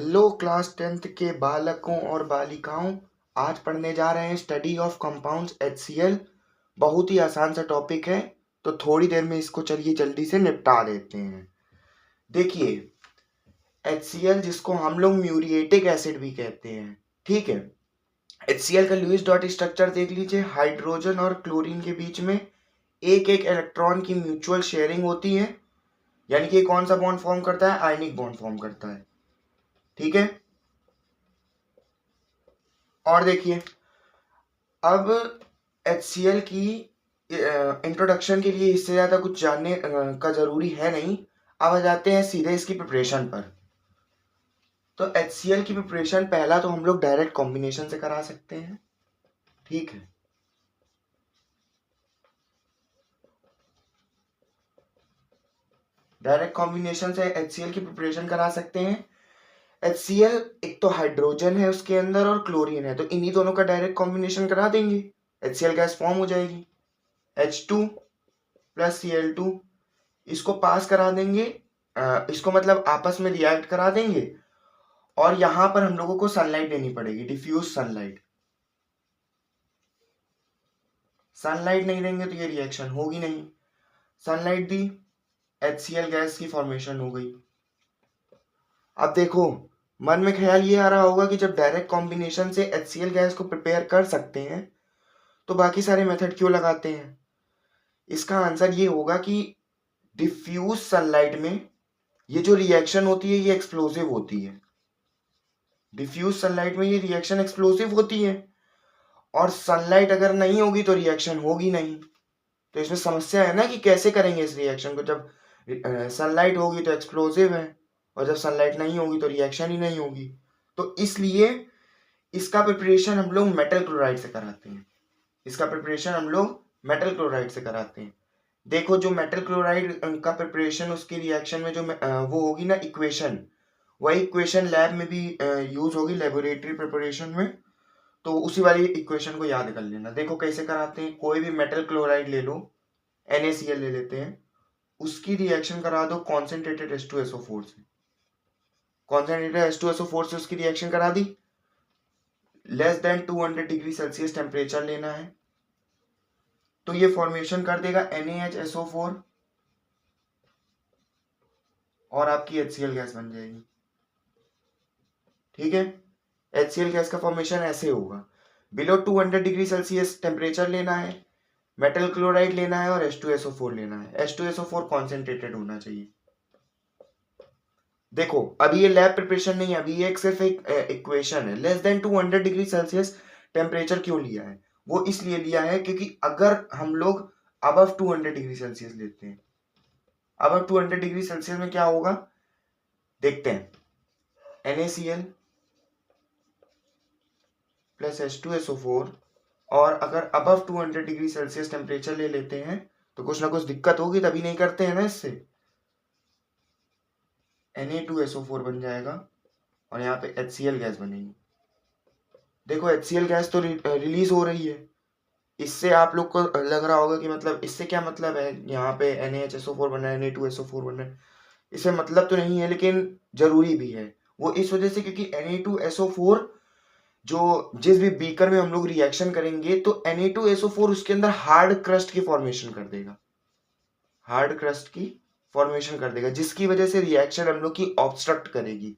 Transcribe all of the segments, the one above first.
Hello class 10th के बालकों और बालिकाओं, आज पढ़ने जा रहे हैं स्टडी ऑफ कंपाउंड्स HCl। बहुत ही आसान सा टॉपिक है, तो थोड़ी देर में इसको चलिए जल्दी से निपटा देते हैं। देखिए, HCl जिसको हम लोग म्यूरिएटिक एसिड भी कहते हैं, ठीक है। HCl का लुईस डॉट स्ट्रक्चर देख लीजिए। हाइड्रोजन और क्लोरीन के बीच में एक एक इलेक्ट्रॉन की म्यूचुअल शेयरिंग होती है, यानी कि कौन सा बॉन्ड फॉर्म करता है? आयनिक बॉन्ड फॉर्म करता है, ठीक है। और देखिए, अब HCl की इंट्रोडक्शन के लिए इससे ज़्यादा कुछ जानने का ज़रूरी है नहीं। अब आ जाते हैं सीधे इसकी प्रिपरेशन पर। तो HCl की प्रिपरेशन पहला तो हम लोग डायरेक्ट कॉम्बिनेशन से करा सकते हैं, ठीक है। डायरेक्ट कॉम्बिनेशन से HCl की प्रिपरेशन करा सकते हैं। HCl एक तो हाइड्रोजन है उसके अंदर और क्लोरीन है, तो इन्हीं दोनों का डायरेक्ट कॉम्बिनेशन करा देंगे, HCl गैस फॉर्म हो जाएगी। H2 प्लस Cl2, इसको पास करा देंगे, इसको मतलब आपस में रिएक्ट करा देंगे, और यहां पर हम लोगों को सनलाइट देनी पड़ेगी, डिफ्यूज सनलाइट। सनलाइट नहीं देंगे तो ये रिएक्शन होगी नहीं। सनलाइट दी, HCl गैस की फॉर्मेशन हो गई। अब देखो, मन में ख्याल ये आ रहा होगा कि जब डायरेक्ट कॉम्बिनेशन से HCl गैस को प्रिपेयर कर सकते हैं तो बाकी सारे मेथड क्यों लगाते हैं? इसका आंसर ये होगा कि डिफ्यूज सनलाइट में ये जो रिएक्शन होती है ये एक्सप्लोसिव होती है। डिफ्यूज सनलाइट में ये रिएक्शन एक्सप्लोसिव होती है, और सनलाइट अगर नहीं होगी तो रिएक्शन होगी नहीं। तो इसमें समस्या है ना कि कैसे करेंगे इस रिएक्शन को। जब सनलाइट होगी तो एक्सप्लोसिव है, और जब सनलाइट नहीं होगी तो रिएक्शन ही नहीं होगी। तो इसलिए इसका प्रिपरेशन हम लोग मेटल क्लोराइड से कराते हैं। इसका प्रिपरेशन हम लोग मेटल क्लोराइड से कराते हैं। देखो, जो मेटल क्लोराइड का प्रिपरेशन, उसकी रिएक्शन में जो वो होगी ना इक्वेशन, वही इक्वेशन लैब में भी यूज होगी, लेबोरेटरी प्रिपरेशन में। तो उसी वाली इक्वेशन को याद कर लेना। देखो कैसे कराते हैं। कोई भी मेटल क्लोराइड ले लो, NaCl ले लेते हैं, उसकी रिएक्शन करा दो कॉन्सेंट्रेटेड H2SO4 से। कॉन्सेंट्रेटेड H2SO4 से उसकी रिएक्शन करा दी, less than 200 degree Celsius temperature लेना है, तो ये फॉर्मेशन कर देगा NaHSO4 और आपकी HCl गैस बन जाएगी, ठीक है। HCl गैस का फॉर्मेशन ऐसे होगा। बिलो 200 डिग्री सेल्सियस टेम्परेचर लेना है, मेटल क्लोराइड लेना है, और H2SO4 लेना है। H2SO4 कॉन्सेंट्रेटेड होना चाहिए। देखो, अभी ये लैब प्रिपरेशन नहीं है, अभी ये सिर्फ एक इक्वेशन है। Less than 200 degree Celsius temperature क्यों लिया है? वो इसलिए लिया है क्योंकि अगर हम लोग अबव 200 डिग्री सेल्सियस लेते हैं, अबव 200 डिग्री सेल्सियस में क्या होगा देखते हैं। NaCl प्लस H2SO4, और अगर अबव 200 डिग्री सेल्सियस टेम्परेचर ले लेते हैं तो कुछ ना कुछ दिक्कत होगी, तभी नहीं करते हैं ना। इससे Na2SO4 बन जाएगा, और यहाँ पे HCl गैस बनेगी। देखो, HCl गैस तो रिलीज हो रही है। इससे आप लोग को लग रहा होगा कि मतलब इससे क्या मतलब है, यहाँ पे NaHSO4 बन रहा है, Na2SO4 बन रहा है। इससे मतलब तो नहीं है, लेकिन जरूरी भी है। वो इस वजह से क्योंकि Na2SO4 जो जिस भी बीकर में हम लोग रिएक्शन करेंगे तो Na2SO4 उसके अंदर हार्ड क्रस्ट की फॉर्मेशन कर देगा, हार्ड क्रस्ट की फॉर्मेशन कर देगा, जिसकी वजह से रिएक्शन हम लोग की ऑब्स्ट्रक्ट करेगी।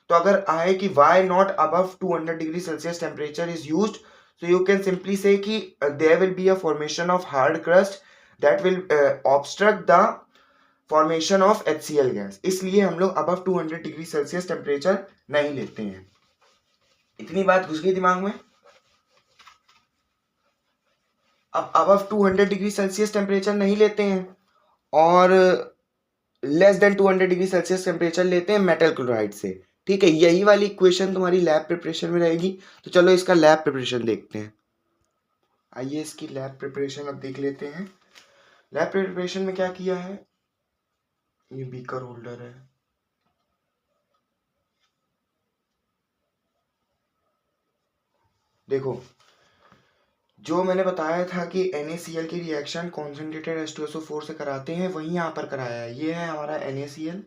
तो अगर आए कि why not above 200 degree Celsius temperature is used, so you can simply say कि there will be a formation of hard crust that will obstruct the formation of HCl gas। इसलिए हम लोग above 200 डिग्री सेल्सियस टेम्परेचर नहीं लेते हैं। इतनी बात घुस गई दिमाग में। अब above 200 डिग्री सेल्सियस टेम्परेचर नहीं लेते हैं, और less than 200 degree Celsius temperature लेते हैं मेटल क्लोराइड से, ठीक है। यही वाली इक्वेशन तुम्हारी लैब प्रिपरेशन में रहेगी। तो चलो इसका लैब प्रिपरेशन देखते हैं। आइए इसकी लैब प्रिपरेशन अब देख लेते हैं। लैब प्रिपरेशन में क्या किया है, ये बीकर होल्डर है, देखो जो मैंने बताया था कि NaCl की रिएक्शन कॉन्सेंट्रेटेड H2SO4 से कराते हैं, वही यहाँ पर कराया है। ये है हमारा NaCl,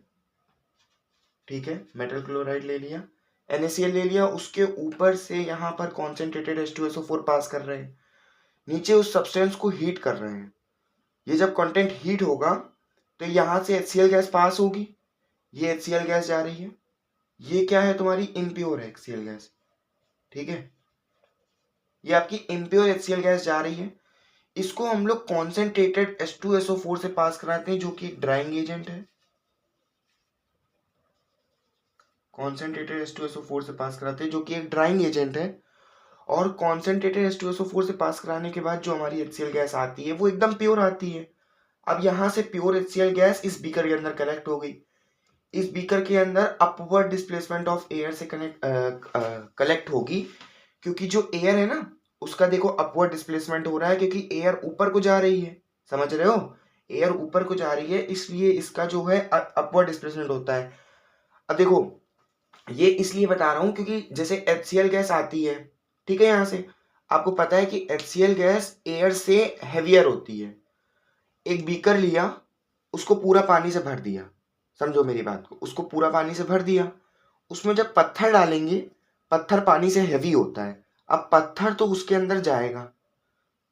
ठीक है, मेटल क्लोराइड ले लिया। NaCl ले लिया, उसके ऊपर से यहाँ पर कॉन्सेंट्रेटेड H2SO4 पास कर रहे हैं, नीचे उस सब्सटेंस को हीट कर रहे हैं। ये जब कंटेंट हीट होगा तो यहाँ से HCl गैस पास होगी, ये HCl गैस जा रही है, ये क्या है तुम्हारी इम्प्योर HCl गैस, ठीक है, ये आपकी इम्प्योर HCl गैस जा रही है। इसको हम लोग कॉन्सेंट्रेटेड H2SO4 से पास कराते हैं जो कि एक ड्राइंग एजेंट है, कॉन्सेंट्रेटेड H2SO4 से पास कराते हैं जो कि एक ड्राइंग एजेंट है। और कॉन्सेंट्रेटेड H2SO4 से पास कराने के बाद जो हमारी HCl गैस आती है वो एकदम प्योर आती है। अब यहाँ से प्योर HCl गैस इस बीकर के अंदर कलेक्ट हो गई, इस बीकर के अंदर अपवर्ड डिस्प्लेसमेंट ऑफ एयर से कलेक्ट होगी, क्योंकि जो एयर है ना उसका देखो अपवर्ड डिस्प्लेसमेंट हो रहा है, क्योंकि एयर ऊपर को जा रही है, समझ रहे हो, एयर ऊपर को जा रही है, इसलिए इसका जो है अपवर्ड डिस्प्लेसमेंट होता है। अब देखो ये इसलिए बता रहा हूं क्योंकि जैसे HCl गैस आती है, ठीक है, यहाँ से आपको पता है कि HCl गैस एयर से हेवियर होती है। एक बीकर लिया, उसको पूरा पानी से भर दिया, समझो मेरी बात को, उसको पूरा पानी से भर दिया, उसमें जब पत्थर डालेंगे, पत्थर पानी से हेवी होता है, अब पत्थर तो उसके अंदर जाएगा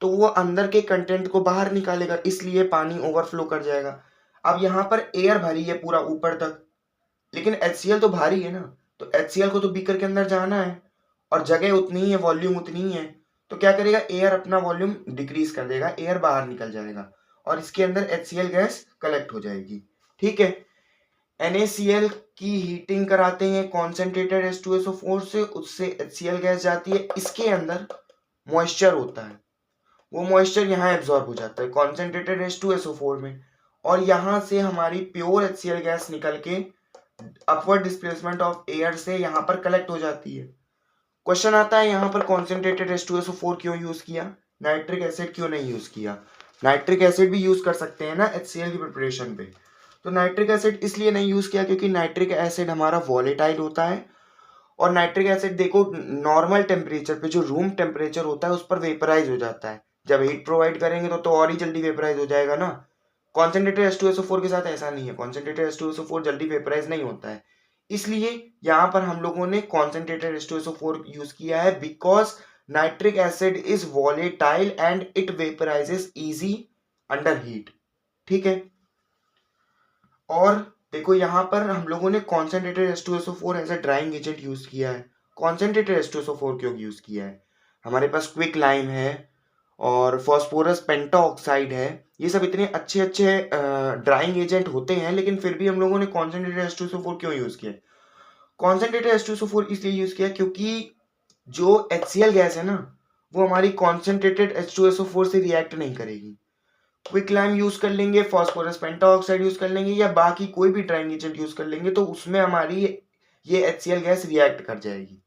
तो वो अंदर के कंटेंट को बाहर निकालेगा, इसलिए पानी ओवरफ्लो कर जाएगा। अब यहाँ पर एयर भरी है पूरा ऊपर तक, लेकिन HCl तो भारी है ना, तो HCl को तो बीकर के अंदर जाना है और जगह उतनी ही है, वॉल्यूम उतनी ही है, तो क्या करेगा, एयर अपना वॉल्यूम डिक्रीज कर देगा, एयर बाहर निकल जाएगा और इसके अंदर HCl गैस कलेक्ट हो जाएगी, ठीक है। NaCl की हीटिंग कराते हैं कॉन्सेंट्रेटेड H2SO4 से, उससे HCl गैस जाती है, इसके अंदर मॉइस्चर होता है, वो मॉइस्चर यहाँ एब्जॉर्ब हो जाता है कॉन्सेंट्रेटेड H2SO4 में, और यहाँ से हमारी प्योर HCl गैस निकल के अपवर्ड डिस्प्लेसमेंट ऑफ एयर से यहाँ पर कलेक्ट हो जाती है। क्वेश्चन आता है यहाँ पर कॉन्सेंट्रेटेड H2SO4 क्यों यूज किया, नाइट्रिक एसिड क्यों नहीं यूज किया। नाइट्रिक एसिड भी यूज कर सकते हैं ना HCl की प्रिपरेशन पे, तो नाइट्रिक एसिड इसलिए नहीं यूज किया क्योंकि नाइट्रिक एसिड हमारा वॉलेटाइल होता है, और नाइट्रिक एसिड देखो नॉर्मल टेम्परेचर पे जो रूम टेम्परेचर होता है उस पर वेपराइज हो जाता है, जब हीट प्रोवाइड करेंगे तो और ही जल्दी वेपराइज हो जाएगा ना। कॉन्सेंट्रेटेड H2SO4 के साथ ऐसा नहीं है, कॉन्सेंट्रेटेड H2SO4 जल्दी वेपराइज नहीं होता है, इसलिए यहाँ पर हम लोगों ने कॉन्सेंट्रेटेड H2SO4 यूज किया है, because nitric acid is volatile and it vaporises easy under heat, ठीक है। और देखो यहाँ पर हम लोगों ने concentrated H2SO4 as a drying agent use किया है। कॉन्सेंट्रेटेड H2SO4 क्यों यूज किया है, हमारे पास क्विक लाइम है और फॉस्फोरस पेंटाऑक्साइड है, ये सब इतने अच्छे अच्छे ड्राइंग एजेंट होते हैं, लेकिन फिर भी हम लोगों ने कॉन्सेंट्रेटेड H2SO4 क्यों यूज किया। कॉन्सेंट्रेटेड H2SO4 इसलिए यूज किया क्योंकि जो HCl गैस है ना वो हमारी कॉन्सेंट्रेटेड H2SO4 से रिएक्ट नहीं करेगी, क्विक लाइम यूज कर लेंगे, फॉस्फोरस पेंटाऑक्साइड यूज कर लेंगे या बाकी कोई भी ड्राइंग एजेंट यूज कर लेंगे तो उसमें हमारी ये HCl गैस रिएक्ट कर जाएगी।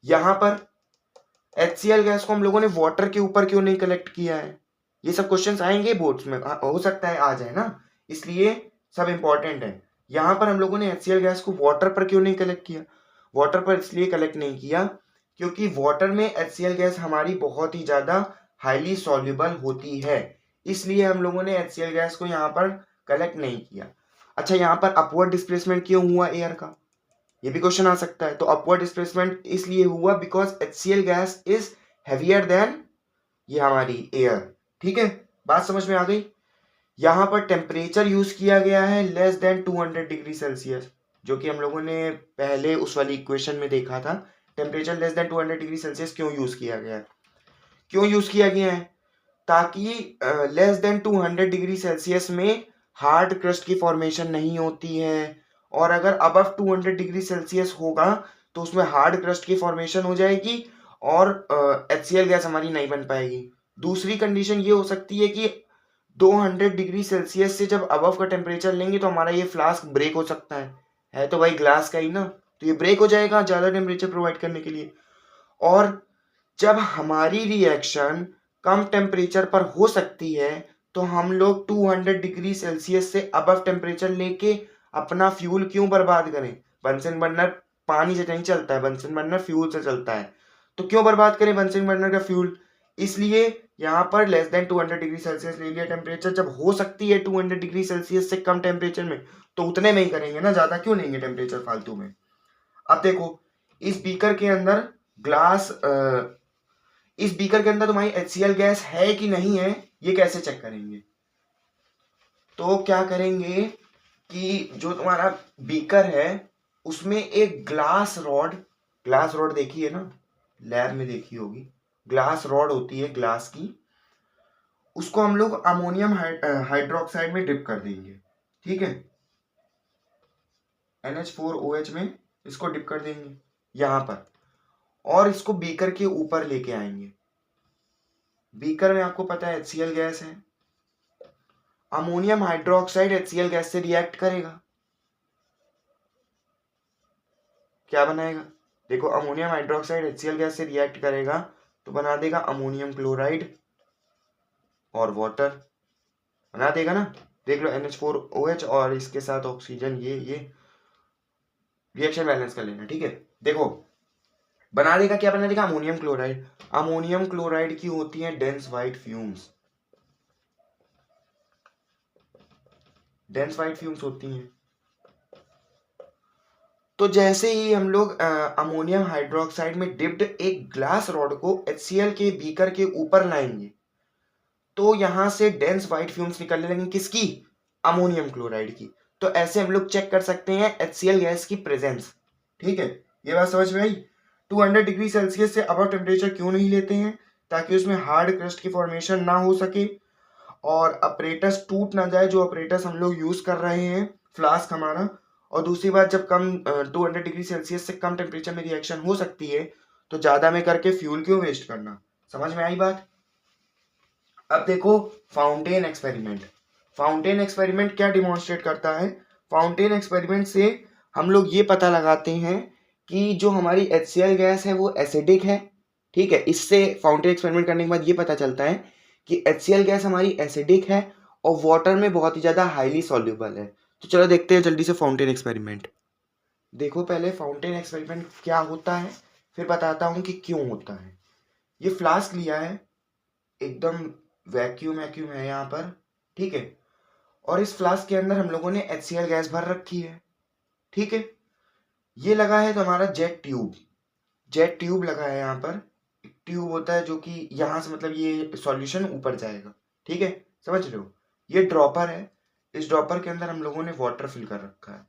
यहाँ पर HCl गैस को हम लोगों ने वाटर के ऊपर क्यों नहीं कलेक्ट किया है, ये सब क्वेश्चंस आएंगे बोर्ड्स में, हो सकता है आ जाए ना, इसलिए सब इंपॉर्टेंट है। यहाँ पर हम लोगों ने HCl गैस को वाटर पर क्यों नहीं कलेक्ट किया, वाटर पर इसलिए कलेक्ट नहीं किया क्योंकि वाटर में HCl गैस हमारी बहुत ही ज्यादा हाईली सॉल्युबल होती है, इसलिए हम लोगों ने HCl गैस को यहाँ पर कलेक्ट नहीं किया। अच्छा, यहाँ पर अपवर्ड डिस्प्लेसमेंट क्यों हुआ एयर का, ये भी क्वेश्चन आ सकता है। तो अपवर्ड डिस्प्लेसमेंट इसलिए हुआ because HCl gas is heavier than ये हमारी एयर, ठीक है, बात समझ में आ गई। यहाँ पर टेम्परेचर यूज किया गया है लेस देन 200 डिग्री सेल्सियस, जो कि हम लोगों ने पहले उस वाली इक्वेशन में देखा था। Temperature less than 200 degree Celsius क्यों यूज किया गया है, क्यों यूज किया गया है, ताकि लेस देन 200 डिग्री सेल्सियस में हार्ड क्रस्ट की फॉर्मेशन नहीं होती है, और अगर अबव 200 डिग्री सेल्सियस होगा तो उसमें हार्ड क्रस्ट की फॉर्मेशन हो जाएगी और HCl गैस हमारी नहीं बन पाएगी। दूसरी कंडीशन ये हो सकती है कि 200 डिग्री सेल्सियस से जब अबव का टेम्परेचर लेंगे तो हमारा ये फ्लास्क ब्रेक हो सकता है तो भाई ग्लास का ही ना, तो ये ब्रेक हो जाएगा ज़्यादा टेम्परेचर प्रोवाइड करने के लिए। और जब हमारी रिएक्शन कम टेम्परेचर पर हो सकती है तो हम लोग 200 डिग्री सेल्सियस से अबव टेम्परेचर लेके अपना फ्यूल क्यों बर्बाद करें, बंसन बर्नर पानी से नहीं चलता है, बंसन बर्नर फ्यूल से चलता है, तो क्यों बर्बाद करें बंसन बर्नर का फ्यूल। इसलिए यहाँ पर लेस देन 200 डिग्री सेल्सियस ले लिया टेम्परेचर, जब हो सकती है 200 डिग्री सेल्सियस से कम टेम्परेचर में तो उतने में ही करेंगे ना, ज्यादा क्यों लेंगे टेम्परेचर फालतू में। अब देखो इस बीकर के अंदर ग्लास इस बीकर के अंदर तुम्हारी HCl गैस है कि नहीं है, ये कैसे चेक करेंगे? तो क्या करेंगे कि जो तुम्हारा बीकर है उसमें एक ग्लास रॉड देखी है ना, लैब में देखी होगी, ग्लास रॉड होती है ग्लास की, उसको हम लोग अमोनियम हाइड्रोक्साइड में डिप कर देंगे। ठीक है, NH4OH में इसको डिप कर देंगे यहां पर, और इसको बीकर के ऊपर लेके आएंगे। बीकर में आपको पता है HCl गैस है, अमोनियम हाइड्रोक्साइड HCl गैस से रिएक्ट करेगा, क्या बनाएगा? देखो, अमोनियम हाइड्रोक्साइड HCl गैस से रिएक्ट करेगा तो बना देगा अमोनियम क्लोराइड और वाटर, बना देगा ना। देख लो, NH4OH और इसके साथ ऑक्सीजन, ये रिएक्शन बैलेंस कर लेना। ठीक है, देखो बना देगा, क्या बना देगा? Ammonium chloride. अमोनियम क्लोराइड की होती है dense white fumes, dense white fumes होती हैं। तो जैसे ही हम लोग अमोनियम हाइड्रोक्साइड में डिप्ड एक ग्लास रॉड को HCl के बीकर के ऊपर लाएंगे तो यहां से डेंस वाइट फ्यूम्स निकलने लगेंगे, किसकी? अमोनियम क्लोराइड की। तो ऐसे हम लोग चेक कर सकते हैं HCl गैस की प्रेजेंस। ठीक है, ये बात समझ में आई? 200 डिग्री सेल्सियस से अबव टेम्परेचर क्यों नहीं लेते हैं? ताकि उसमें हार्ड क्रस्ट की फॉर्मेशन ना हो सके और अपरेटस टूट ना जाए, जो अपरेटस हम लोग यूज कर रहे हैं फ्लास्क हमारा। और दूसरी बात, जब 200 डिग्री सेल्सियस से कम टेम्परेचर में रिएक्शन हो सकती है तो ज्यादा में करके फ्यूल क्यों वेस्ट करना? समझ में आई बात? अब देखो फाउंटेन एक्सपेरिमेंट। फाउंटेन एक्सपेरिमेंट क्या डिमॉन्स्ट्रेट करता है? फाउंटेन एक्सपेरिमेंट से हम लोग ये पता लगाते हैं कि जो हमारी HCl गैस है वो एसिडिक है। ठीक है, इससे फाउंटेन एक्सपेरिमेंट करने के बाद ये पता चलता है कि HCl गैस हमारी एसिडिक है और वाटर में बहुत ही ज़्यादा हाईली सॉल्युबल है। तो चलो देखते हैं जल्दी से फाउंटेन एक्सपेरिमेंट। देखो, पहले फाउंटेन एक्सपेरिमेंट क्या होता है फिर बताता हूँ कि क्यों होता है। ये फ्लास्क लिया है, एकदम वैक्यूम है यहाँ पर। ठीक है, और इस फ्लास्क के अंदर हम लोगों ने HCl गैस भर रखी है। ठीक है, ये लगा है तो हमारा जेट ट्यूब लगा है यहाँ पर। ट्यूब होता है जो कि यहाँ से, मतलब ये सॉल्यूशन ऊपर जाएगा। ठीक है, समझ रहे हो? ये ड्रॉपर है, इस ड्रॉपर के अंदर हम लोगों ने वाटर फिल कर रखा है।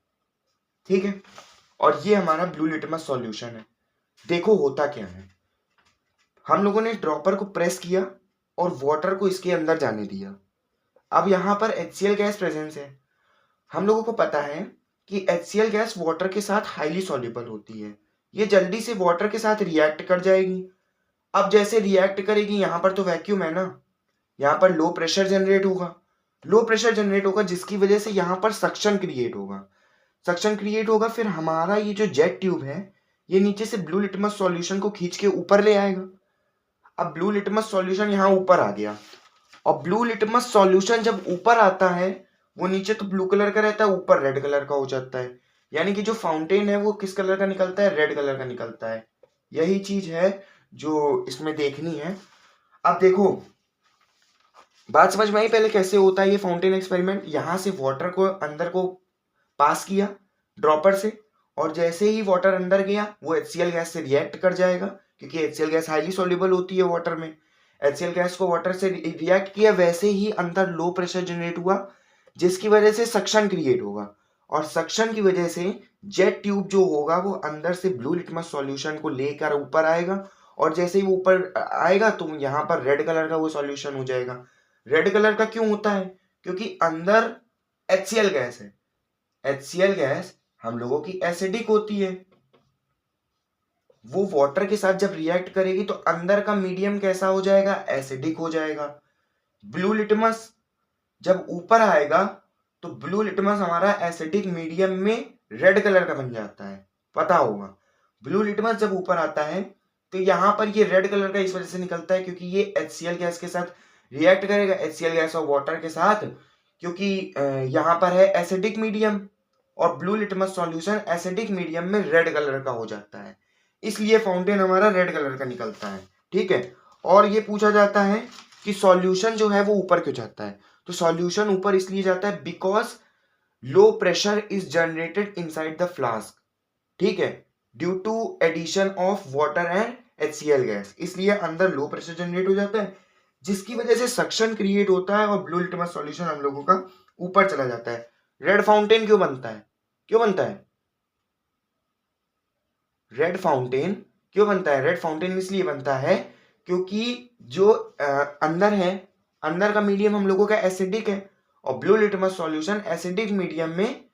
ठीक है, और ये हमारा ब्लू लिटमस सॉल्यूशन है। देखो होता क्या है, हम लोगों ने ड्रॉपर को प्रेस किया और वाटर को इसके अंदर जाने दिया। अब यहाँ पर HCl गैस प्रेजेंस है। हम लोगों को पता है कि HCl गैस वाटर के साथ हाईली सॉल्युबल होती है, ये जल्दी से वाटर के साथ रिएक्ट कर जाएगी। अब जैसे रिएक्ट करेगी, यहाँ पर तो वैक्यूम है ना, यहाँ पर लो प्रेशर जनरेट होगा, जिसकी वजह से यहाँ पर सक्शन क्रिएट होगा। फिर हमारा ये जो जेट ट्यूब है ये नीचे से ब्लू लिटमस सॉल्यूशन को खींच के ऊपर ले आएगा। अब ब्लू लिटमस सॉल्यूशन यहाँ ऊपर आ गया, और ब्लू लिटमस सॉल्यूशन जब ऊपर आता है वो नीचे तो ब्लू कलर का रहता है, ऊपर रेड कलर का हो जाता है। यानी कि जो फाउंटेन है वो किस कलर का निकलता है? रेड कलर का निकलता है। यही चीज है जो इसमें देखनी है। अब देखो, बात समझ में आई पहले कैसे होता है ये फाउंटेन एक्सपेरिमेंट? यहां से वाटर को अंदर को पास किया ड्रॉपर से, और जैसे ही वाटर अंदर गया वो HCl गैस से रिएक्ट कर जाएगा, क्योंकि HCl गैस हाईली सॉल्युबल होती है वाटर में। HCl गैस को वाटर से रिएक्ट किया, वैसे ही अंदर लो प्रेशर जनरेट हुआ, जिसकी वजह से सक्शन क्रिएट होगा, और सक्शन की वजह से जेट ट्यूब जो होगा वो अंदर से ब्लू लिटमस सॉल्यूशन को लेकर ऊपर आएगा, और जैसे ही वो ऊपर आएगा तो यहाँ पर रेड कलर का वो सॉल्यूशन हो जाएगा। रेड कलर का क्यों होता है? क्योंकि अंदर HCl गैस है। HCl गैस हम लोगों की एसिडिक होती है, वो वाटर के साथ जब रिएक्ट करेगी तो अंदर का मीडियम कैसा हो जाएगा? एसिडिक हो जाएगा। ब्लू लिटमस जब ऊपर आएगा तो ब्लू लिटमस हमारा एसिडिक मीडियम में रेड कलर का बन जाता है, पता होगा। ब्लू लिटमस जब ऊपर आता है तो यहाँ पर ये रेड कलर का इस वजह से निकलता है क्योंकि ये HCl गैस के साथ रिएक्ट करेगा, HCl गैस और वाटर के साथ, क्योंकि यहाँ पर है एसिडिक मीडियम, और blue litmus solution acidic medium में रेड कलर का हो जाता है, इसलिए फाउंटेन हमारा रेड कलर का निकलता है। ठीक है, और ये पूछा जाता है कि सॉल्यूशन जो है वो ऊपर क्यों जाता है? तो सॉल्यूशन ऊपर इसलिए जाता है because low pressure is generated inside the flask. ठीक है, due to addition of water and HCl gas, इसलिए अंदर लो प्रेशर जनरेट हो जाता है, जिसकी वजह से सक्शन क्रिएट होता है और ब्लू लिटमस सॉल्यूशन हम लोगों का ऊपर चला जाता है। रेड फाउंटेन क्यों बनता है? क्यों बनता है रेड फाउंटेन? क्यों बनता है रेड फाउंटेन? इसलिए बनता है क्योंकि जो अंदर है, अंदर का मीडियम हम लोगों का एसिडिक है और blue litmus solution acidic medium में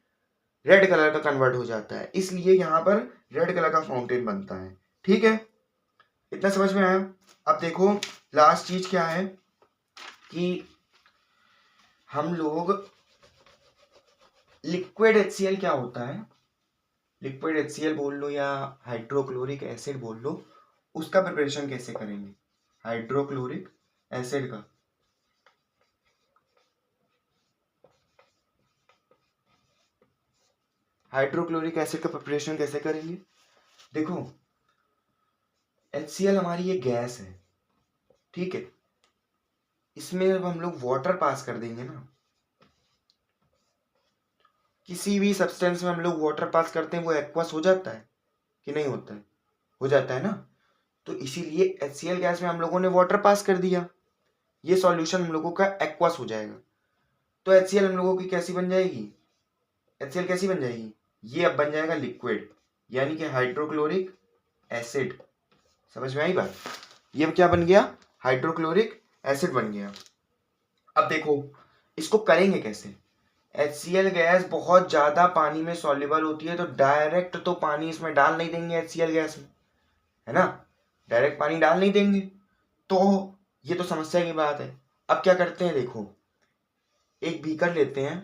रेड कलर का कन्वर्ट हो जाता है, इसलिए यहां पर रेड कलर का फाउंटेन बनता है। ठीक है, इतना समझ में आया? अब देखो लास्ट चीज क्या है कि हम लोग लिक्विड HCl क्या होता है, लिक्विड HCl बोल लो या हाइड्रोक्लोरिक एसिड बोल लो, उसका प्रिपरेशन कैसे करेंगे? हाइड्रोक्लोरिक एसिड का हाइड्रोक्लोरिक एसिड का प्रिपरेशन कैसे करेंगे? देखो HCl हमारी ये गैस है, ठीक है, इसमें जब हम लोग वाटर पास कर देंगे ना, किसी भी सब्सटेंस में हम लोग वाटर पास करते हैं वो एक्वस हो जाता है कि नहीं होता है? हो जाता है ना। तो इसीलिए HCl गैस में हम लोगों ने वाटर पास कर दिया, ये सॉल्यूशन हम लोगों का एक्वस हो जाएगा। तो HCl हम लोगों की कैसी बन जाएगी? HCl कैसी बन जाएगी? ये अब बन जाएगा लिक्विड, यानी कि हाइड्रोक्लोरिक एसिड। समझ में आई बात? ये क्या बन गया? हाइड्रोक्लोरिक एसिड बन गया। अब देखो इसको करेंगे कैसे? HCl गैस बहुत ज्यादा पानी में सॉल्युबल होती है, तो डायरेक्ट तो पानी इसमें डाल नहीं देंगे HCl गैस में, है ना, डायरेक्ट पानी डाल नहीं देंगे, तो ये तो समस्या की बात है। अब क्या करते हैं, देखो एक बीकर लेते हैं।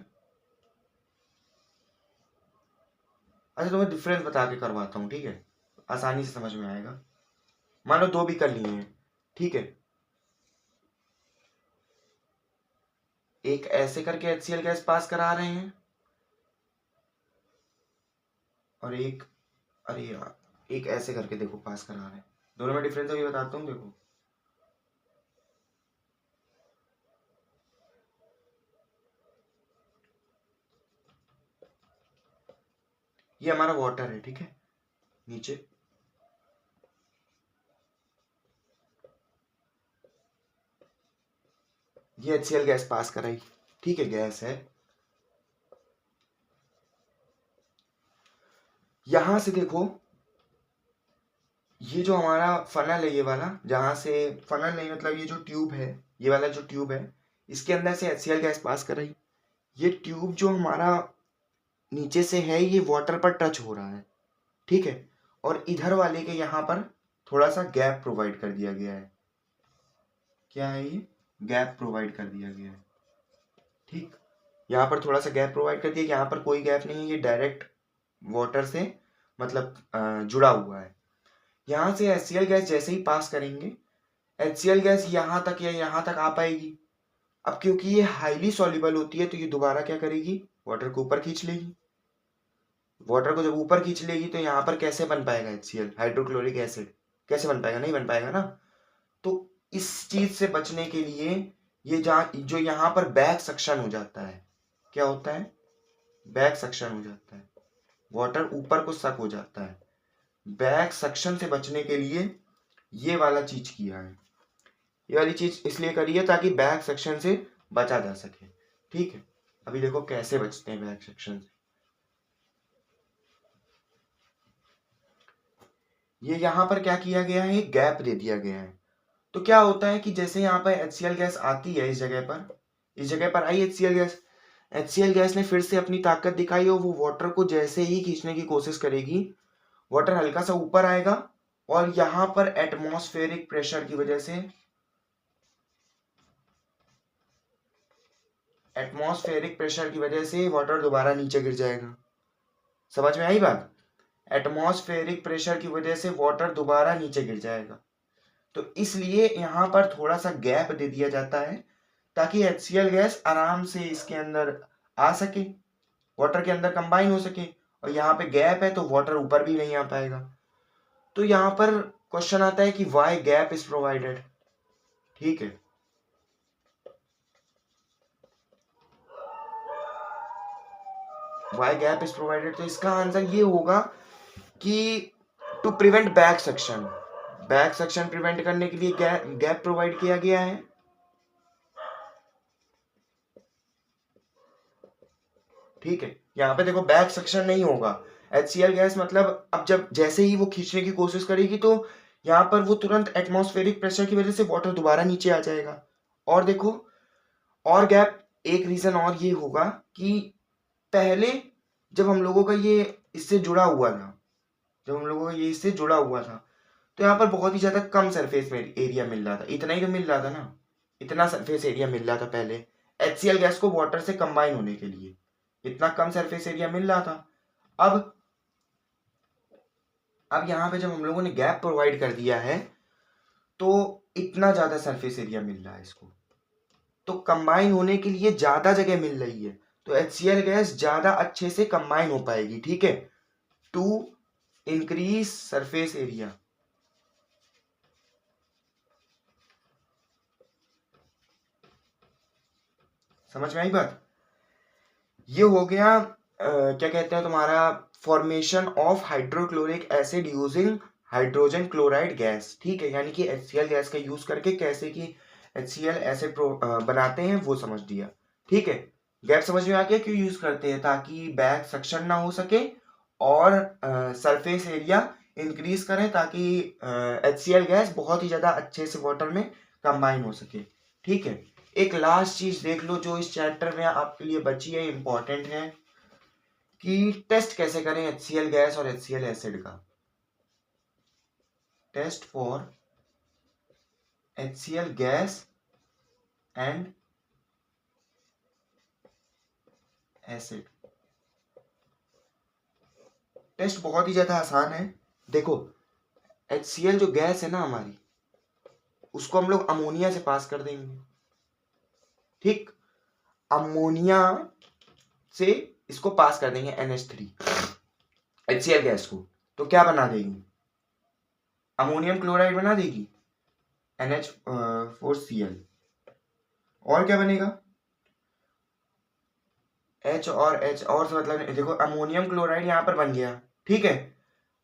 अच्छा तुम्हें डिफरेंस बता के करवाता हूँ, ठीक है, आसानी से समझ में आएगा। मान लो 2 बीकर लिए हैं, ठीक है, एक ऐसे करके HCl गैस पास करा रहे हैं और एक, अरे यार, एक ऐसे करके देखो पास करा रहे हैं। दोनों में डिफरेंस अभी बताता हूँ। देखो ये हमारा वाटर है, ठीक है, नीचे ये HCl गैस पास कराई, ठीक है, गैस है। यहां से देखो ये जो हमारा फनल है, ये वाला, जहां से फनल नहीं मतलब ये जो ट्यूब है, ये वाला जो ट्यूब है, इसके अंदर से HCl गैस पास कराई। ये ट्यूब जो हमारा नीचे से है ये वाटर पर टच हो रहा है, ठीक है, और इधर वाले के यहाँ पर थोड़ा सा गैप प्रोवाइड कर दिया गया है। क्या है ये? गैप प्रोवाइड कर दिया गया है, ठीक, यहाँ पर थोड़ा सा गैप प्रोवाइड कर दिया, यहाँ पर कोई गैप नहीं है, ये डायरेक्ट वाटर से मतलब जुड़ा हुआ है। यहाँ से HCl गैस जैसे ही पास करेंगे, HCl गैस यहाँ तक या यहाँ तक आ पाएगी। अब क्योंकि ये हाईली सॉल्युबल होती है तो ये दोबारा क्या करेगी? वाटर को ऊपर खींच लेगी। वाटर को जब ऊपर खींच लेगी तो यहाँ पर कैसे बन पाएगा HCl, हाइड्रोक्लोरिक एसिड? कैसे बन पाएगा? नहीं बन पाएगा ना। तो इस चीज से बचने के लिए ये जहाँ जो यहाँ पर बैक सक्शन हो जाता है, क्या होता है? बैक सक्शन हो जाता है, वाटर ऊपर को सक हो जाता है। बैक सक्शन से बचने के लिए ये वाला चीज किया है, ये वाली चीज इसलिए करी है ताकि बैक सेक्शन से बचा जा सके, ठीक है। अभी देखो कैसे बचते हैं बैक सेक्शन से। ये यहाँ पर क्या किया गया है? एक गैप दे दिया गया है। तो क्या होता है कि जैसे यहाँ पर HCl गैस आती है, इस जगह पर आई HCl गैस, HCl गैस ने फिर से अपनी ताकत दिखाई और वो वाटर को जैसे ही खींचने की कोशिश करेगी, वाटर हल्का सा ऊपर आएगा और यहाँ पर एटमॉस्फेरिक प्रेशर की वजह से, एटमॉस्फेरिक प्रेशर की वजह से वाटर दोबारा नीचे गिर जाएगा। समझ में आई बात? एटमॉस्फेरिक प्रेशर की वजह से वाटर दोबारा नीचे गिर जाएगा। तो इसलिए यहाँ पर थोड़ा सा गैप दे दिया जाता है ताकि HCl गैस आराम से इसके अंदर आ सके, वाटर के अंदर कंबाइन हो सके। और यहाँ पे गैप है तो वाटर ऊपर भी नहीं आ पाएगा। तो यहाँ पर क्वेश्चन आता है कि वाई गैप इज प्रोवाइडेड, ठीक है। वाई गैप इज प्रोवाइडेड, तो इसका आंसर ये होगा कि to prevent back suction prevent करने के लिए गैप प्रोवाइड किया गया है। ठीक है, यहाँ पे देखो बैक सक्शन नहीं होगा। HCl गैस मतलब अब जब जैसे ही वो खींचने की कोशिश करेगी तो यहाँ पर वो तुरंत एटमॉस्फेरिक प्रेशर की वजह से वाटर दोबारा नीचे आ जाएगा। और देखो, और गैप एक रीजन और ये होगा कि पहले जब हम लोगों का ये इससे जुड़ा हुआ था, तो यहाँ पर बहुत ही ज्यादा कम सरफेस एरिया मिल रहा था। इतना ही तो मिल रहा था ना, इतना सरफेस एरिया मिल रहा था पहले HCl गैस को वाटर से कंबाइन होने के लिए, इतना कम सरफेस एरिया मिल रहा था। अब यहाँ पे जब हम लोगों ने गैप प्रोवाइड कर दिया है तो इतना ज्यादा सरफेस एरिया मिल रहा है इसको, तो कंबाइन होने के लिए ज्यादा जगह मिल रही है, तो HCl गैस ज्यादा अच्छे से कंबाइन हो पाएगी। ठीक है, टू इंक्रीज सरफेस एरिया। समझ में आई बात? ये हो गया क्या कहते हैं तुम्हारा formation of hydrochloric acid using hydrogen chloride gas. ठीक है, यानी कि HCl गैस का यूज करके कैसे कि HCl एसिड बनाते हैं वो समझ दिया। ठीक है, गैप समझ में आ गया क्यों यूज करते हैं, ताकि बैक सक्शन ना हो सके और सरफेस एरिया इंक्रीज करें, ताकि HCl गैस बहुत ही ज्यादा अच्छे से वाटर में कंबाइन हो सके। ठीक है, एक लास्ट चीज देख लो जो इस चैप्टर में आपके लिए बची है, इंपॉर्टेंट है, कि टेस्ट कैसे करें HCl गैस और HCl एसिड का। Test for HCl gas and acid. Test बहुत ही ज्यादा आसान है। देखो, HCl जो गैस है ना हमारी, उसको हम लोग अमोनिया से पास कर देंगे। ठीक, अमोनिया से इसको पास कर देंगे NH3 HCl गैस को, तो क्या बना देगी, अमोनियम क्लोराइड बना देगी NH4Cl। और क्या बनेगा, H और H और से मतलब देखो अमोनियम क्लोराइड यहां पर बन गया। ठीक है,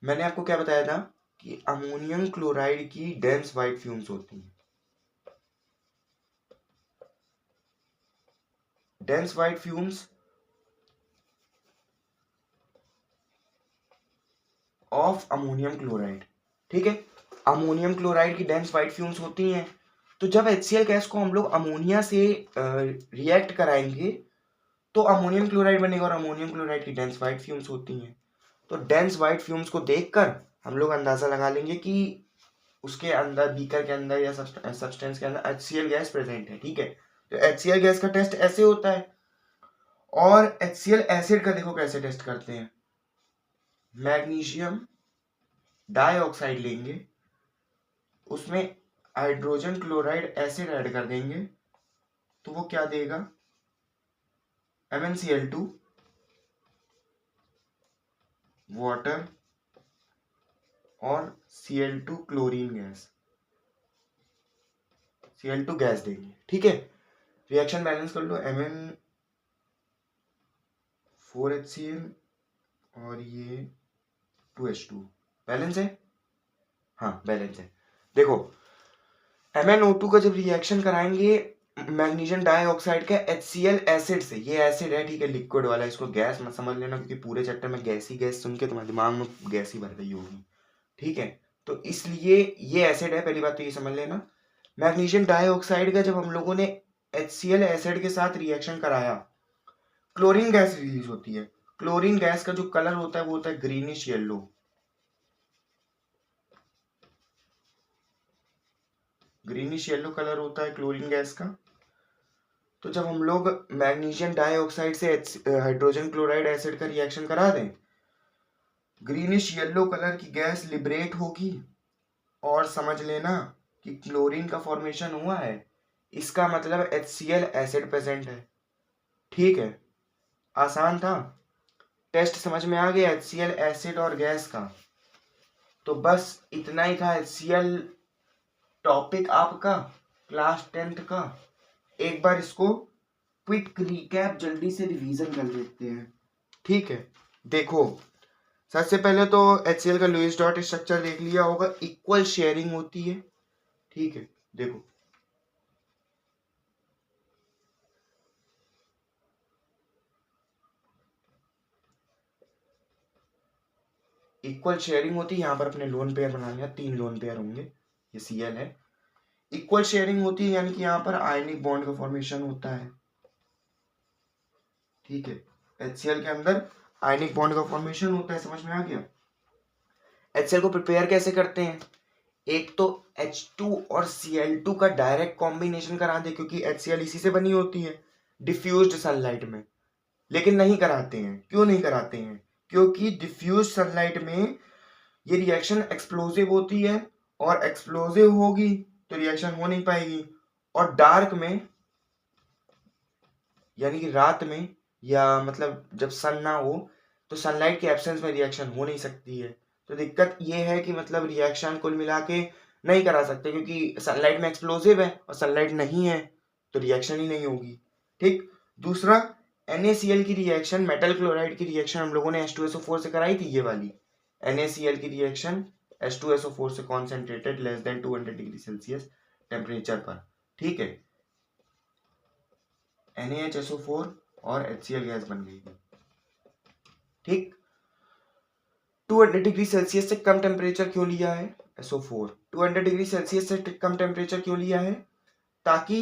मैंने आपको क्या बताया था कि अमोनियम क्लोराइड की डेंस व्हाइट फ्यूम्स होती हैं। Dense white fumes of ammonium chloride. ठीक है, अमोनियम क्लोराइड की डेंस व्हाइट फ्यूम्स होती हैं। तो जब HCl गैस को हम लोग अमोनिया से रिएक्ट कराएंगे तो अमोनियम क्लोराइड बनेगा, और अमोनियम क्लोराइड की डेंस व्हाइट फ्यूम्स होती हैं। तो डेंस व्हाइट फ्यूम्स को देखकर हम लोग अंदाजा लगा लेंगे कि उसके अंदर, बीकर के अंदर या सब्सटेंस के अंदर HCl गैस प्रेजेंट है। ठीक है, तो HCl गैस का टेस्ट ऐसे होता है। और HCl एसिड का देखो कैसे टेस्ट करते हैं। मैग्नीशियम डाइऑक्साइड लेंगे, उसमें हाइड्रोजन क्लोराइड एसिड ऐड कर देंगे, तो वो क्या देगा, MnCl2 वाटर और Cl2 chlorine gas, Cl2 gas देंगे। ठीक है, रिएक्शन बैलेंस कर लो, Mn4HCl और ये 2H2 बैलेंस है। हाँ बैलेंस है। देखो MnO2 का जब रिएक्शन कराएंगे मैग्नीशियम डाइऑक्साइड का HCl एसिड से, ये एसिड है ठीक है, लिक्विड वाला, इसको गैस मत समझ लेना क्योंकि पूरे चैप्टर में गैस ही गैस सुन के तुम्हारे दिमाग में गैस ही भर गई होगी। ठीक है, तो इसलिए ये एसिड है, पहली बात तो ये समझ लेना। मैग्नीशियम डाइऑक्साइड का जब हम लोगों ने HCl एसिड के साथ रिएक्शन कराया, क्लोरीन गैस रिलीज होती है। क्लोरीन गैस का जो कलर होता है वो होता है greenish yellow. Greenish yellow colour होता है क्लोरीन गैस का। तो जब हम लोग मैग्नीशियम डाइऑक्साइड से हाइड्रोजन क्लोराइड एसिड का रिएक्शन करा दें, ग्रीनिश येलो कलर की गैस लिबरेट होगी, और समझ लेना कि क्लोरीन का फॉर्मेशन हुआ है, इसका मतलब HCl एसिड प्रेजेंट है। ठीक है, आसान था, टेस्ट समझ में आ गया HCl एसिड और गैस का। तो बस इतना ही था HCl टॉपिक आपका क्लास 10th का। एक बार इसको क्विक रिकैप जल्दी से रिवीजन कर लेते हैं। ठीक है, देखो सबसे पहले तो HCl का लुईस डॉट स्ट्रक्चर देख लिया होगा, इक्वल शेयरिंग होती है, ठीक है। देखो इक्वल शेयरिंग होती है, यहाँ पर अपने लोन पेयर बना लिया, 3 लोन पेयर होंगे, ये Cl है। इक्वल शेयरिंग होती है यानी कि यहाँ पर आयनिक बॉन्ड का फॉर्मेशन होता है, ठीक है। HCl के अंदर आयनिक बॉन्ड का फॉर्मेशन होता है, समझ में आ गया। HCl को प्रिपेयर कैसे करते हैं, एक तो H2 और Cl2 का डायरेक्ट कॉम्बिनेशन करा दे, क्योंकि HCl इसी से बनी होती है डिफ्यूज्ड सनलाइट में। लेकिन नहीं कराते हैं, क्यों नहीं कराते हैं, क्योंकि डिफ्यूज सनलाइट में ये रिएक्शन एक्सप्लोसिव होती है, और एक्सप्लोसिव होगी तो रिएक्शन हो नहीं पाएगी। और डार्क में यानी कि रात में, या मतलब जब सन ना हो, तो सनलाइट के एब्सेंस में रिएक्शन हो नहीं सकती है। तो दिक्कत ये है कि मतलब रिएक्शन कुल मिला के नहीं करा सकते, क्योंकि सनलाइट में एक्सप्लोसिव है और सनलाइट नहीं है तो रिएक्शन ही नहीं होगी, ठीक। दूसरा, NaCl की रिएक्शन, मेटल क्लोराइड की रिएक्शन हम लोगों ने H2SO4 से कराई थी, ये वाली NaCl की रिएक्शन H2SO4 से concentrated less than 200 degree Celsius temperature पर, ठीक है। NaHSO4 और HCl गैस बन गई, ठीक। 200 डिग्री सेल्सियस से कम टेम्परेचर क्यों लिया है SO4, 200 डिग्री सेल्सियस से कम टेम्परेचर क्यों लिया है, ताकि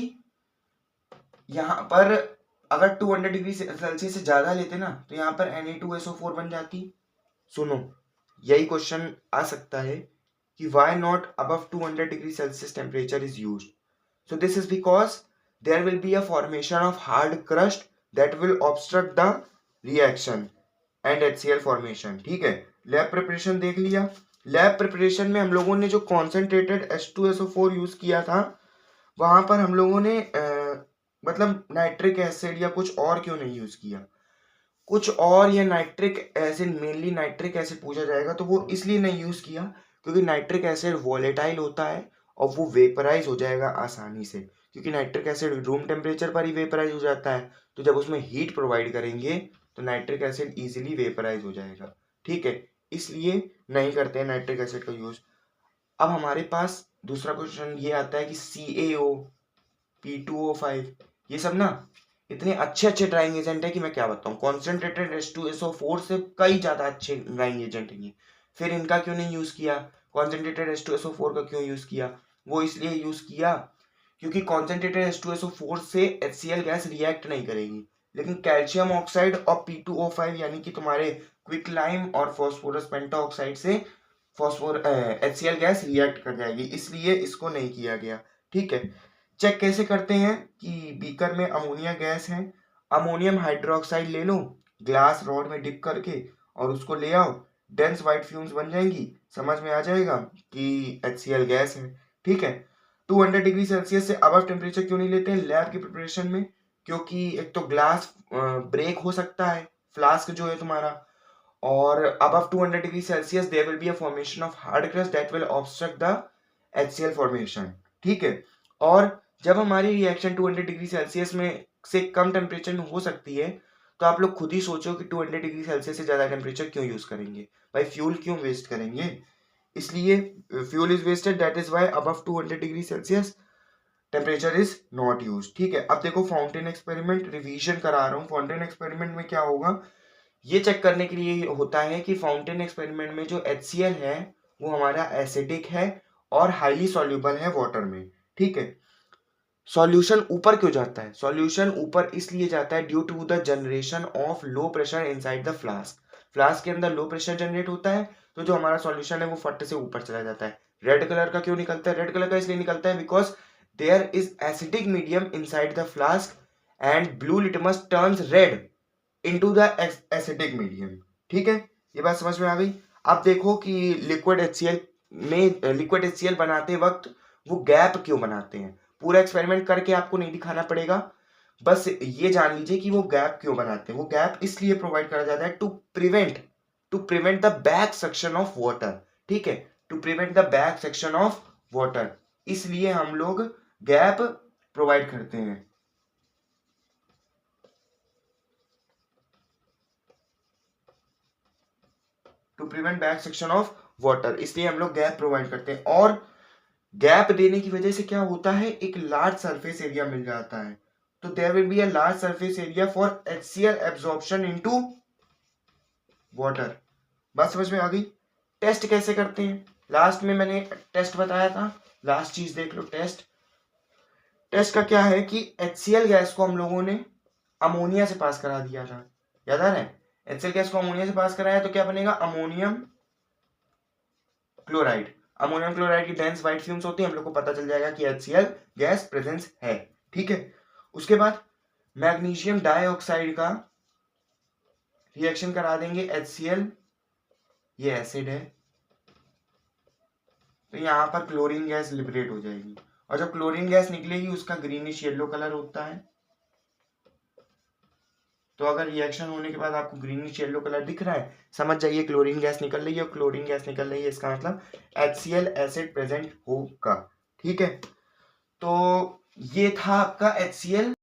यहाँ पर अगर 200 डिग्री सेल्सियस से ज्यादा लेते ना तो यहाँ पर Na2SO4 बन जाती। सुनो, यही क्वेश्चन आ सकता है कि why not above 200 degree Celsius temperature is used. So this is because there will be a formation of hard crust that will obstruct the reaction and HCl formation, ठीक है। लैब प्रिपरेशन देख लिया। Lab preparation में हम लोगों ने जो concentrated H2SO4 use किया था, वहां पर हम लोगों ने मतलब नाइट्रिक एसिड या कुछ और क्यों नहीं यूज किया, कुछ और या nitric acid, mainly nitric acid पूछा जाएगा तो वो इसलिए नहीं यूज किया क्योंकि नाइट्रिक एसिड वॉलेटाइल होता है और वो वेपराइज हो जाएगा आसानी से, क्योंकि नाइट्रिक एसिड रूम टेम्परेचर पर ही वेपराइज हो जाता है। तो जब उसमें हीट प्रोवाइड करेंगे तो नाइट्रिक एसिड इजीली वेपराइज हो जाएगा, ठीक है। इसलिए नहीं करते हैं नाइट्रिक एसिड का यूज। अब हमारे पास दूसरा क्वेश्चन ये आता है कि CaO, P2O5, ये सब ना इतने अच्छे अच्छे ड्राइंग एजेंट है कि मैं क्या बताऊं। कॉन्सेंट्रेटेड H2SO4 से कई ज्यादा अच्छे ड्राइंग एजेंट हैं ये, फिर इनका क्यों नहीं यूज किया, कॉन्सेंट्रेटेड H2SO4 का क्यों यूज किया, वो इसलिए यूज किया क्योंकि कॉन्सेंट्रेटेड H2SO4 से HCl गैस रिएक्ट नहीं करेगी, लेकिन कैल्शियम ऑक्साइड और P2O5 यानी कि तुम्हारे क्विक लाइम और फॉस्फोरस पेंटाऑक्साइड से HCl गैस रिएक्ट कर जाएगी, इसलिए इसको नहीं किया गया, ठीक है। चेक कैसे करते हैं कि बीकर में अमोनिया गैस है, अमोनियम हाइड्रोक्साइड ले लो ग्लास रॉड में डिप करके और उसको ले आओ, डेंस व्हाइट फ्यूम्स बन जाएंगी, समझ में आ जाएगा कि HCl गैस है, ठीक है। 200 डिग्री सेल्सियस से अबव टेम्परेचर क्यों नहीं लेते हैं लैब की प्रिपरेशन में, क्योंकि एक तो ग्लास ब्रेक हो सकता है, फ्लास्क जो है तुम्हारा, और above 200 degree Celsius there will be a formation of hard crust that will obstruct the HCl formation, ठीक है। और जब हमारी रिएक्शन 200 डिग्री सेल्सियस में से कम टेम्परेचर में हो सकती है तो आप लोग खुद ही सोचो कि 200 डिग्री सेल्सियस से ज्यादा टेम्परेचर क्यों यूज करेंगे भाई, फ्यूल क्यों वेस्ट करेंगे, इसलिए fuel is wasted, that is why above 200 degree Celsius temperature is not use, ठीक है। अब देखो फाउंटेन एक्सपेरिमेंट रिवीजन करा रहा हूँ। फाउंटेन एक्सपेरिमेंट में क्या होगा ये चेक करने के लिए होता है कि फाउंटेन एक्सपेरिमेंट में जो HCl है वो हमारा एसिडिक है और हाईली सॉल्युबल है वाटर में, ठीक है। सॉल्यूशन ऊपर क्यों जाता है, सॉल्यूशन ऊपर इसलिए जाता है due to the generation of low pressure inside the flask. Flask के अंदर लो प्रेशर जनरेट होता है तो जो हमारा सॉल्यूशन है वो फट से ऊपर चला जाता है। रेड कलर का क्यों निकलता है, रेड कलर का इसलिए निकलता है because there is acidic medium inside the flask and blue litmus turns red into the acidic medium, ठीक है। ये बात समझ में आ गई। अब देखो कि लिक्विड HCl में, लिक्विड HCl बनाते वक्त वो गैप क्यों बनाते हैं, पूरा एक्सपेरिमेंट करके आपको नहीं दिखाना पड़ेगा, बस ये जान लीजिए कि वो गैप क्यों बनाते हैं। वो गैप इसलिए प्रोवाइड करा जाता है to prevent the back section of water, ठीक है, to prevent the back section of water, इसलिए हम लोग गैप प्रोवाइड करते हैं। To prevent back section of water, इसलिए हम लोग गैप प्रोवाइड करते हैं। और गैप देने की वजह से क्या होता है, एक लार्ज सरफेस एरिया मिल जाता है। तो there will be a large surface area for HCl absorption into water. बात समझ में आ गई? टेस्ट कैसे करते हैं, लास्ट में मैंने टेस्ट बताया था, लास्ट चीज देख लो। टेस्ट का क्या है कि HCl गैस को हम लोगों ने अमोनिया से पास करा दिया था, याद आ रहा है? HCl गैस को अमोनिया से पास कराया तो क्या बनेगा, अमोनियम क्लोराइड। अमोनियम क्लोराइड की डेंस व्हाइट फ्यूम्स होती है, हम लोग को पता चल जाएगा कि HCl गैस प्रेजेंस है। ठीक है, उसके बाद मैग्नीशियम डाइऑक्साइड का रिएक्शन करा देंगे HCl, ये एसिड है, तो यहाँ पर क्लोरीन गैस लिबरेट हो जाएगी, और जब क्लोरीन गैस निकलेगी उसका ग्रीनिश येलो कलर होता है। तो अगर रिएक्शन होने के बाद आपको ग्रीनिश येलो कलर दिख रहा है, समझ जाइए क्लोरीन गैस निकल रही है, और क्लोरीन गैस निकल रही है इसका मतलब HCl एसिड प्रेजेंट होगा। ठीक है, तो ये था आपका HCl